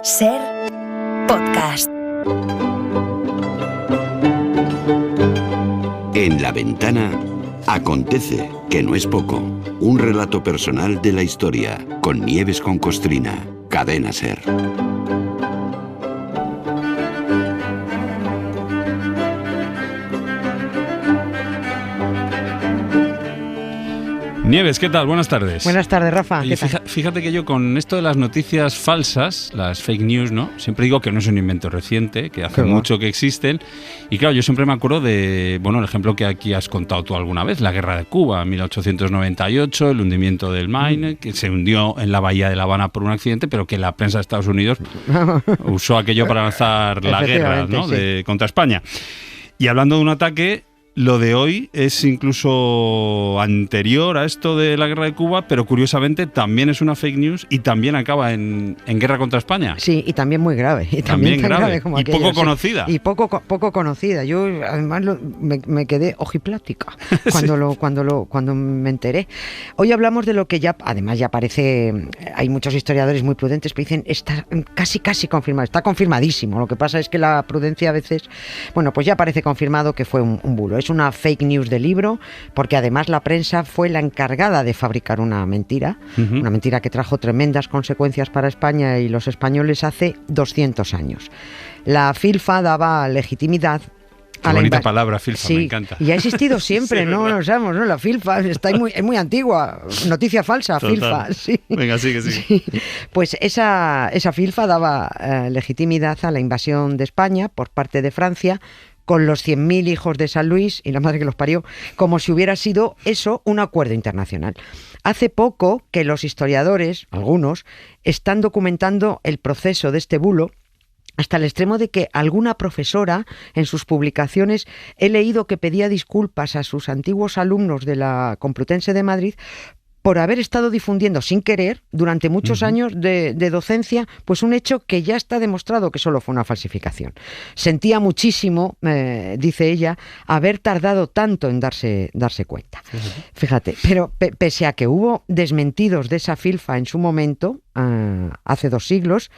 Ser podcast. En La Ventana acontece, que no es poco, un relato personal de la historia, con Nieves con Costrina, Cadena Ser. Nieves, ¿qué tal? Buenas tardes. Buenas tardes, Rafa. Oye, fíjate que yo con esto de las noticias falsas, las fake news, ¿no? Siempre digo que no es un invento reciente, que hace mucho que existen. Y claro, yo siempre me acuerdo de, el ejemplo que aquí has contado tú alguna vez, la Guerra de Cuba, 1898, el hundimiento del Maine, que se hundió en la bahía de La Habana por un accidente, pero que la prensa de Estados Unidos usó aquello para lanzar la guerra, ¿no? Sí. Contra España. Y hablando de un ataque, lo de hoy es incluso anterior a esto de la Guerra de Cuba, pero curiosamente también es una fake news y también acaba en guerra contra España. Sí, y también muy grave. Y también grave como y aquello, poco conocida. Y poco conocida. Yo además me quedé ojiplática cuando me enteré. Hoy hablamos de lo que ya, además ya parece, hay muchos historiadores muy prudentes que dicen, está casi confirmado, está confirmadísimo. Lo que pasa es que la prudencia a veces, pues ya parece confirmado que fue un bulo. Es una fake news de libro, porque además la prensa fue la encargada de fabricar una mentira, una mentira que trajo tremendas consecuencias para España y los españoles hace 200 años. La filfa daba legitimidad. Qué bonita palabra, filfa, sí, me encanta. Y ha existido siempre, sí, no lo sabemos, ¿no? La filfa es muy antigua, noticia falsa, total. Filfa. Sí. Venga, sigue. Sí. Pues esa filfa daba legitimidad a la invasión de España por parte de Francia, con los 100.000 hijos de San Luis y la madre que los parió, como si hubiera sido eso un acuerdo internacional. Hace poco que los historiadores, algunos, están documentando el proceso de este bulo, hasta el extremo de que alguna profesora en sus publicaciones he leído que pedía disculpas a sus antiguos alumnos de la Complutense de Madrid por haber estado difundiendo sin querer durante muchos años de docencia, pues un hecho que ya está demostrado que solo fue una falsificación. Sentía muchísimo, dice ella, haber tardado tanto en darse cuenta. Fíjate, pero pese a que hubo desmentidos de esa filfa en su momento, hace 2 siglos,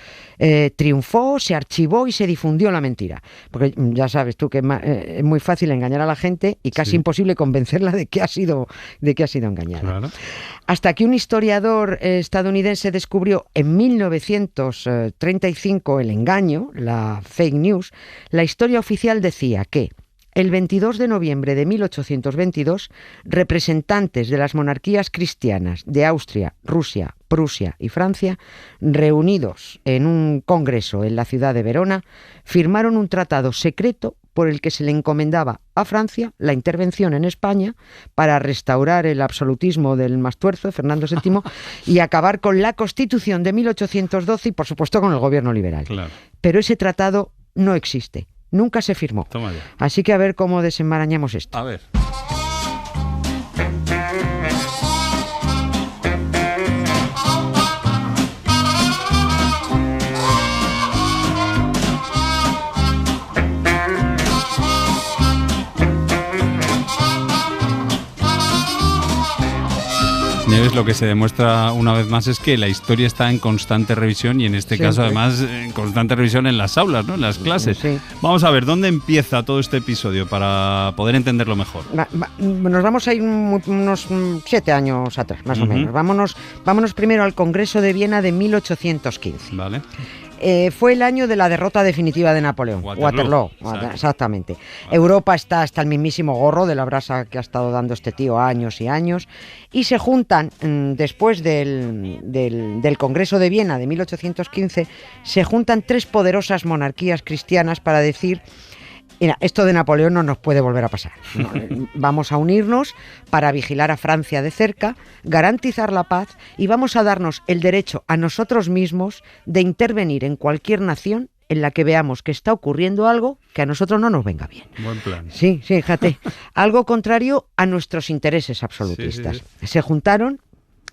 triunfó, se archivó y se difundió la mentira. Porque ya sabes tú que es muy fácil engañar a la gente y casi imposible convencerla de que ha sido engañada. Claro. Hasta que un historiador estadounidense descubrió en 1935 el engaño, la fake news. La historia oficial decía que el 22 de noviembre de 1822, representantes de las monarquías cristianas de Austria, Rusia, Prusia y Francia, reunidos en un congreso en la ciudad de Verona, firmaron un tratado secreto por el que se le encomendaba a Francia la intervención en España para restaurar el absolutismo del Mastuerzo, Fernando VII, y acabar con la Constitución de 1812 y, por supuesto, con el gobierno liberal. Claro. Pero ese tratado no existe. Nunca se firmó. Toma ya. Así que a ver cómo desenmarañamos esto. A ver. Nieves, lo que se demuestra una vez más es que la historia está en constante revisión y en este caso además en constante revisión en las aulas, ¿no? En las clases. Sí. Vamos a ver, ¿dónde empieza todo este episodio para poder entenderlo mejor? Nos vamos a ir unos 7 años atrás, más o menos. Vámonos primero al Congreso de Viena de 1815. Vale. Fue el año de la derrota definitiva de Napoleón. Waterloo. Exactamente. Europa está hasta el mismísimo gorro de la brasa que ha estado dando este tío años y años, y se juntan, después del Congreso de Viena de 1815, se juntan 3 poderosas monarquías cristianas para decir: mira, esto de Napoleón no nos puede volver a pasar. Vamos a unirnos para vigilar a Francia de cerca, garantizar la paz y vamos a darnos el derecho a nosotros mismos de intervenir en cualquier nación en la que veamos que está ocurriendo algo que a nosotros no nos venga bien. Buen plan. Sí, fíjate. Algo contrario a nuestros intereses absolutistas. Sí. Se juntaron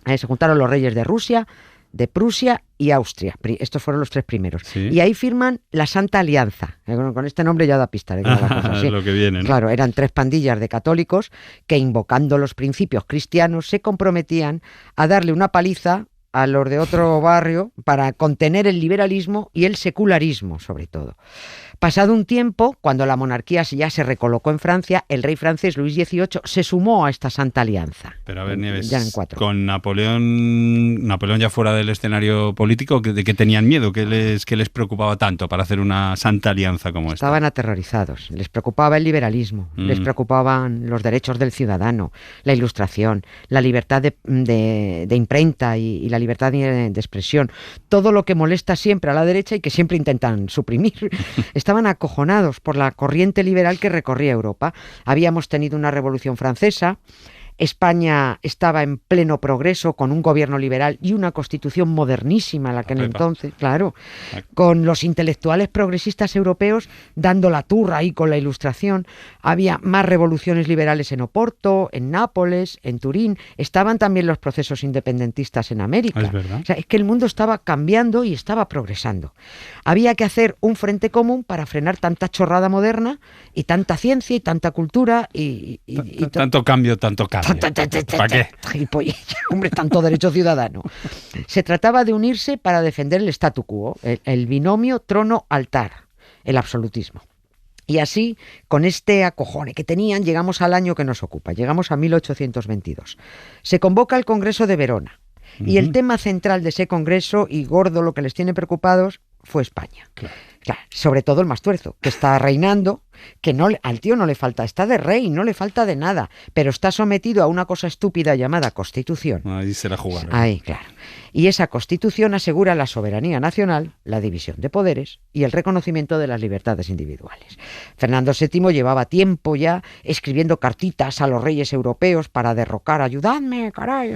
los reyes de Rusia, de Prusia y Austria. Estos fueron los 3 primeros. Sí. Y ahí firman la Santa Alianza. Con este nombre ya da pista de cada cosa. Sí. Lo que viene, ¿no? Claro, eran 3 pandillas de católicos que, invocando los principios cristianos, se comprometían a darle una paliza a los de otro barrio para contener el liberalismo y el secularismo, sobre todo. Pasado un tiempo, cuando la monarquía ya se recolocó en Francia, el rey francés Luis XVIII se sumó a esta Santa Alianza. Pero a ver, Nieves, ya en 4. con Napoleón ya fuera del escenario político, ¿de qué tenían miedo? ¿Qué les preocupaba tanto para hacer una Santa Alianza como esta? Estaban aterrorizados. Les preocupaba el liberalismo, les preocupaban los derechos del ciudadano, la Ilustración, la libertad de imprenta y la libertad de expresión. Todo lo que molesta siempre a la derecha y que siempre intentan suprimir. Estaban acojonados por la corriente liberal que recorría Europa. Habíamos tenido una revolución francesa, España estaba en pleno progreso con un gobierno liberal y una constitución modernísima en aquel entonces, claro, con los intelectuales progresistas europeos dando la turra ahí con la Ilustración. Había más revoluciones liberales en Oporto, en Nápoles, en Turín. Estaban también los procesos independentistas en América. Es verdad. O sea, es que el mundo estaba cambiando y estaba progresando. Había que hacer un frente común para frenar tanta chorrada moderna y tanta ciencia y tanta cultura y tanto cambio, tanto cambio. ¿Para qué? Hombre, tanto derecho ciudadano. Se trataba de unirse para defender el statu quo, el binomio trono-altar, el absolutismo. Y así, con este acojone que tenían, llegamos al año que nos ocupa, llegamos a 1822. Se convoca el Congreso de Verona. Y el tema central de ese congreso, y gordo lo que les tiene preocupados, fue España. Claro, sobre todo el más tuerzo, que está reinando, que al tío no le falta, está de rey, no le falta de nada, pero está sometido a una cosa estúpida llamada Constitución. Ahí se la jugaron. Ahí, claro. Y esa Constitución asegura la soberanía nacional, la división de poderes y el reconocimiento de las libertades individuales. Fernando VII llevaba tiempo ya escribiendo cartitas a los reyes europeos para derrocar, ayudadme, caray,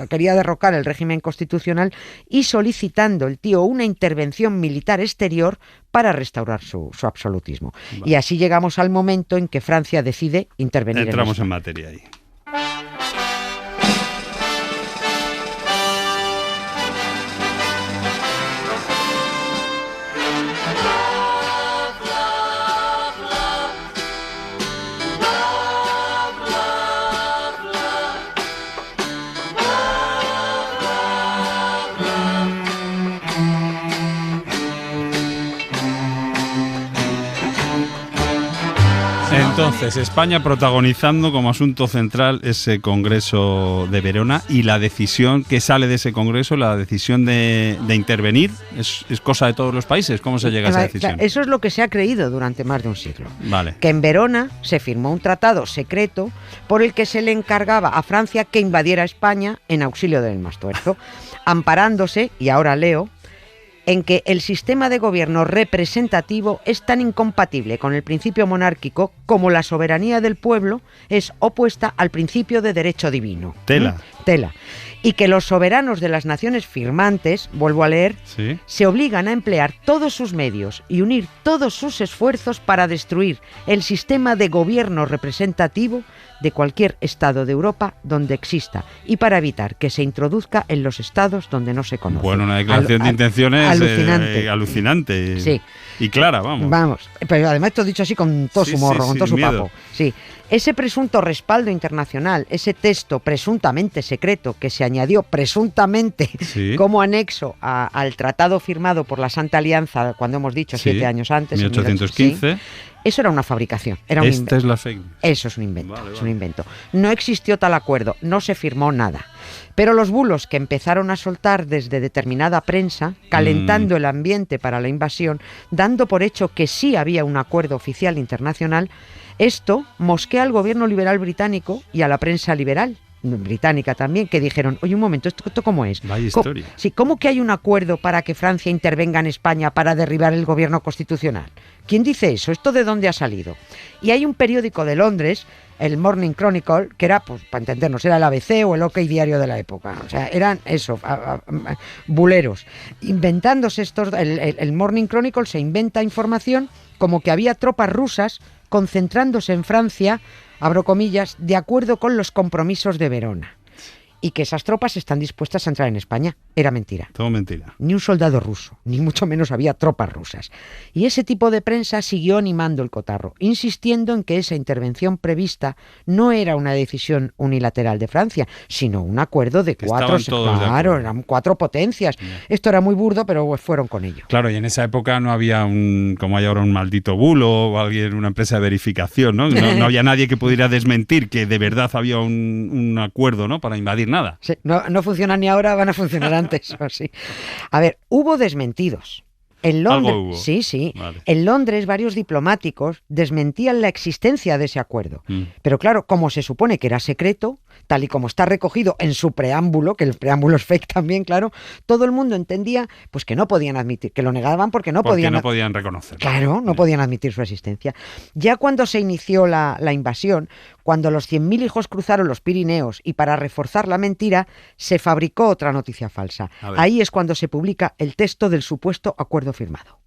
quería derrocar el régimen constitucional y solicitando el tío una intervención militar exterior para restaurar su absolutismo. Vale. Y así llegamos al momento en que Francia decide intervenir. Entramos en materia ahí. Entonces, España protagonizando como asunto central ese Congreso de Verona y la decisión que sale de ese Congreso, la decisión de intervenir, ¿es cosa de todos los países? ¿Cómo se llega a esa decisión? Eso es lo que se ha creído durante más de un siglo. Vale. Que en Verona se firmó un tratado secreto por el que se le encargaba a Francia que invadiera España en auxilio del más tuerzo, amparándose, y ahora leo, en que el sistema de gobierno representativo es tan incompatible con el principio monárquico como la soberanía del pueblo es opuesta al principio de derecho divino. Tela. Y que los soberanos de las naciones firmantes, vuelvo a leer, ¿sí?, se obligan a emplear todos sus medios y unir todos sus esfuerzos para destruir el sistema de gobierno representativo de cualquier estado de Europa donde exista y para evitar que se introduzca en los estados donde no se conoce. Bueno, una declaración de intenciones alucinante. Sí. Y clara, vamos. Vamos, pero además esto dicho así con todo su morro, con todo su miedo. papo. Sí. Ese presunto respaldo internacional, ese texto presuntamente secreto que se añadió presuntamente como anexo al tratado firmado por la Santa Alianza, cuando hemos dicho 7 años antes, 1815. Eso era una fabricación, era un Esta invento. es la fake news. Eso es un invento, es un invento. No existió tal acuerdo, no se firmó nada. Pero los bulos que empezaron a soltar desde determinada prensa, calentando el ambiente para la invasión, dando por hecho que sí había un acuerdo oficial internacional, esto mosquea al gobierno liberal británico y a la prensa liberal británica también, que dijeron, oye, un momento, ¿esto cómo es? Vaya historia. Sí, ¿cómo que hay un acuerdo para que Francia intervenga en España para derribar el gobierno constitucional? ¿Quién dice eso? ¿Esto de dónde ha salido? Y hay un periódico de Londres, el Morning Chronicle, que era, pues para entendernos, era el ABC o el OK Diario de la época. O sea, eran eso, buleros. Inventándose estos, el Morning Chronicle se inventa información como que había tropas rusas concentrándose en Francia, abro comillas, de acuerdo con los compromisos de Verona, y que esas tropas están dispuestas a entrar en España. era mentira. Todo mentira. Ni un soldado ruso, ni mucho menos había tropas rusas. Y ese tipo de prensa siguió animando el cotarro, insistiendo en que esa intervención prevista no era una decisión unilateral de Francia, sino un acuerdo de cuatro, claro, eran 4 potencias. Esto era muy burdo, pero fueron con ello. Claro, y en esa época no había como hay ahora un maldito bulo o alguien, una empresa de verificación, ¿no? No había nadie que pudiera desmentir que de verdad había un acuerdo, ¿no? Para invadir nada. Sí, no funcionan ni ahora, van a funcionar antes. Sí. A ver, hubo desmentidos. En Londres, ¿Algo hubo? Sí. Vale. En Londres varios diplomáticos desmentían la existencia de ese acuerdo. Pero claro, como se supone que era secreto, tal y como está recogido en su preámbulo, que el preámbulo es fake también, claro, todo el mundo entendía pues que no podían admitir, que lo negaban porque no podían reconocerlo. Claro, no podían admitir su existencia. Ya cuando se inició la invasión, cuando los 100.000 hijos cruzaron los Pirineos y para reforzar la mentira, se fabricó otra noticia falsa. Ahí es cuando se publica el texto del supuesto acuerdo firmado.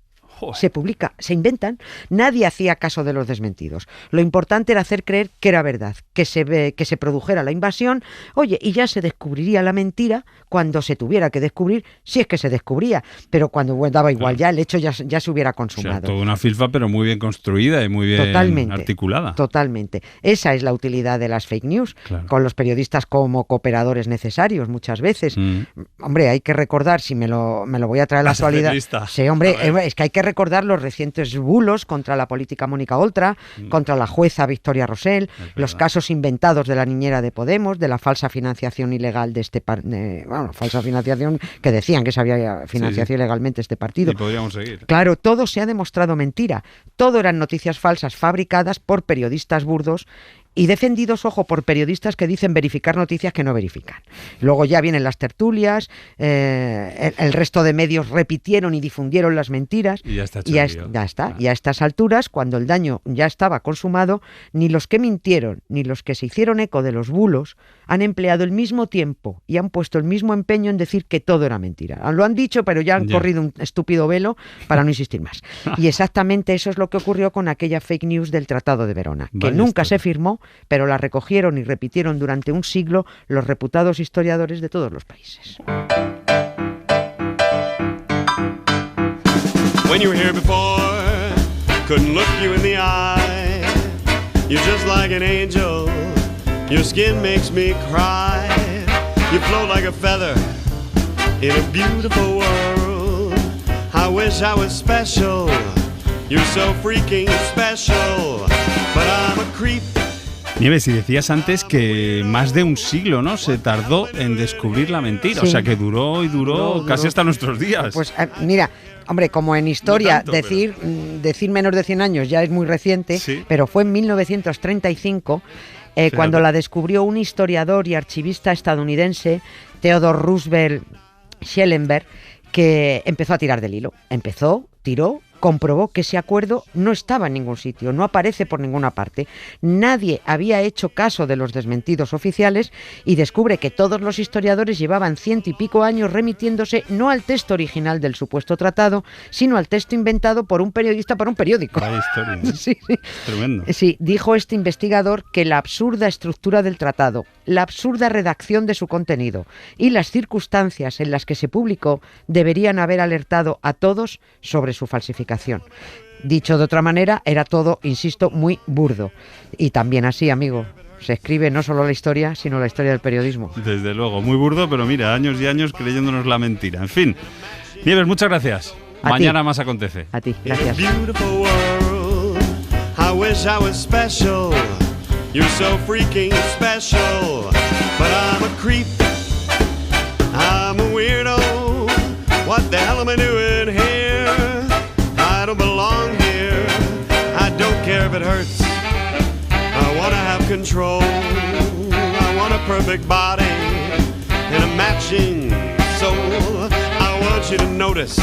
Se publica, se inventan. Nadie hacía caso de los desmentidos. Lo importante era hacer creer que era verdad, que se produjera la invasión, oye, y ya se descubriría la mentira cuando se tuviera que descubrir, si es que se descubría, pero cuando daba igual, ya el hecho ya se hubiera consumado. O sea, toda una filfa, pero muy bien construida y muy bien articulada. Totalmente. Esa es la utilidad de las fake news, con los periodistas como cooperadores necesarios muchas veces. Hombre, hay que recordar, si me lo voy a traer a la actualidad. Sí, hombre, es que hay que recordar los recientes bulos contra la política Mónica Oltra, contra la jueza Victoria Rosell, los casos inventados de la niñera de Podemos, de la falsa financiación ilegal de este falsa financiación que decían que se había financiado ilegalmente este partido. Y podríamos seguir. Claro, todo se ha demostrado mentira. Todo eran noticias falsas fabricadas por periodistas burdos y defendidos, ojo, por periodistas que dicen verificar noticias que no verifican. Luego ya vienen las tertulias, el resto de medios repitieron y difundieron las mentiras. Y ya está. Y a estas alturas, cuando el daño ya estaba consumado, ni los que mintieron ni los que se hicieron eco de los bulos han empleado el mismo tiempo y han puesto el mismo empeño en decir que todo era mentira. Lo han dicho, pero ya han corrido un estúpido velo para no insistir más. Y exactamente eso es lo que ocurrió con aquella fake news del Tratado de Verona, que nunca se firmó, pero la recogieron y repitieron durante un siglo los reputados historiadores de todos los países. When you were here before, couldn't look you in the eye. You're just like an angel, your skin makes me cry. You float like a feather in a beautiful world. I wish I was special, you're so freaking special, but I'm a creep. Nieves, y decías antes que más de un siglo, ¿no?, se tardó en descubrir la mentira. Sí. O sea, que duró casi hasta nuestros días. Pues mira, hombre, como en historia, no tanto, decir menos de 100 años ya es muy reciente, pero fue en 1935 cuando la descubrió un historiador y archivista estadounidense, Theodore Roosevelt Schellenberg, que empezó a tirar del hilo. Tiró, comprobó que ese acuerdo no estaba en ningún sitio, no aparece por ninguna parte. Nadie había hecho caso de los desmentidos oficiales y descubre que todos los historiadores llevaban 100 y pico años remitiéndose no al texto original del supuesto tratado, sino al texto inventado por un periodista para un periódico. Vaya historia, ¿no? Sí. Tremendo. Sí, dijo este investigador que la absurda estructura del tratado, la absurda redacción de su contenido y las circunstancias en las que se publicó deberían haber alertado a todos sobre su falsificación. Dicho de otra manera, era todo, insisto, muy burdo. Y también así, amigo, se escribe no solo la historia, sino la historia del periodismo. Desde luego, muy burdo, pero mira, años y años creyéndonos la mentira. En fin, Nieves, muchas gracias. Mañana más acontece. A ti, gracias. What the hell am I doing here? I don't belong here. I don't care if it hurts. I want to have control. I want a perfect body and a matching soul. I want you to notice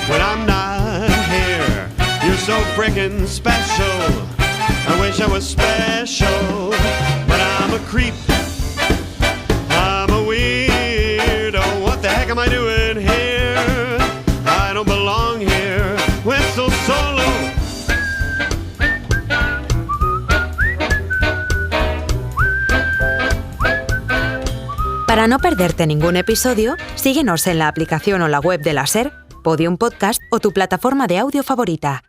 when I'm not here. You're so freaking special. I wish I was special, but I'm a creep. I'm a weirdo. What the heck am I doing here? I don't belong here. Whistle solo. Para no perderte ningún episodio, síguenos en la aplicación o la web de la SER, Podium Podcast o tu plataforma de audio favorita.